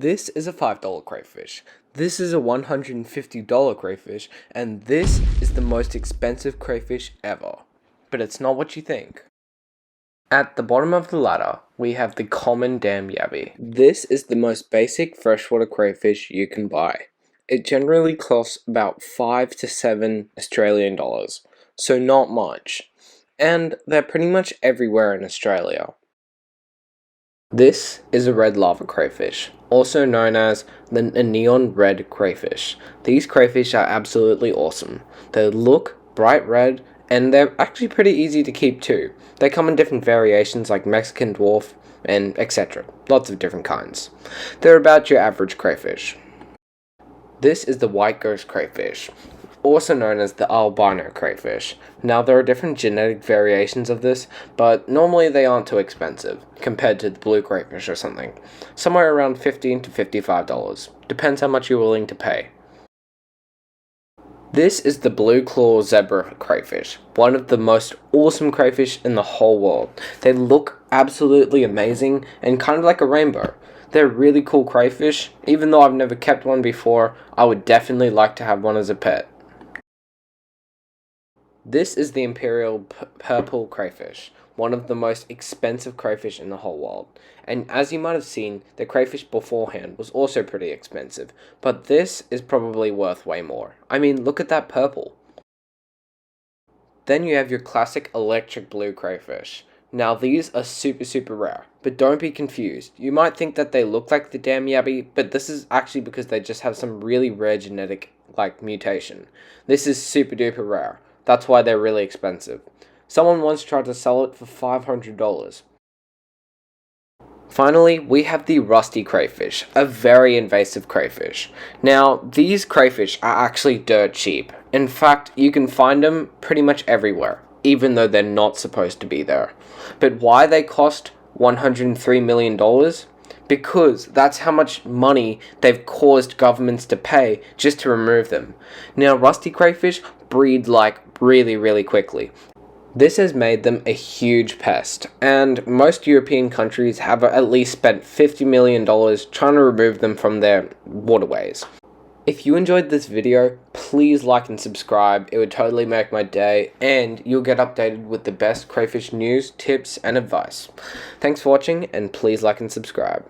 This is a $5 crayfish. This is a $150 crayfish, and this is the most expensive crayfish ever. But it's not what you think. At the bottom of the ladder, we have the common dam yabby. This is the most basic freshwater crayfish you can buy. It generally costs about 5 to 7 Australian dollars, so not much. And they're pretty much everywhere in Australia. This is a red lava crayfish, also known as the neon red crayfish. These crayfish are absolutely awesome. They look bright red, and they're actually pretty easy to keep too. They come in different variations like Mexican dwarf and etc. Lots of different kinds. They're about your average crayfish. This is the white ghost crayfish, also known as the albino crayfish. Now there are different genetic variations of this, but normally they aren't too expensive compared to the blue crayfish or something. Somewhere around $15 to $55. Depends how much you're willing to pay. This is the blue claw zebra crayfish, one of the most awesome crayfish in the whole world. They look absolutely amazing and kind of like a rainbow. They're really cool crayfish. Even though I've never kept one before, I would definitely like to have one as a pet. This is the Imperial Purple crayfish, one of the most expensive crayfish in the whole world. And as you might have seen, the crayfish beforehand was also pretty expensive, but this is probably worth way more. I mean, look at that purple. Then you have your classic electric blue crayfish. Now these are super rare, but don't be confused. You might think that they look like the dam yabby, but this is actually because they just have some really rare genetic mutation. This is super duper rare. That's why they're really expensive. Someone once tried to sell it for $500. Finally, we have the rusty crayfish, a very invasive crayfish. Now, these crayfish are actually dirt cheap. In fact, you can find them pretty much everywhere, even though they're not supposed to be there. But why they cost $103 million? Because that's how much money they've caused governments to pay just to remove them. Now, rusty crayfish breed really quickly. This has made them a huge pest, and most European countries have at least spent $50 million trying to remove them from their waterways. If you enjoyed this video, please like and subscribe. It would totally make my day, and you'll get updated with the best crayfish news, tips, and advice. Thanks for watching, and please like and subscribe.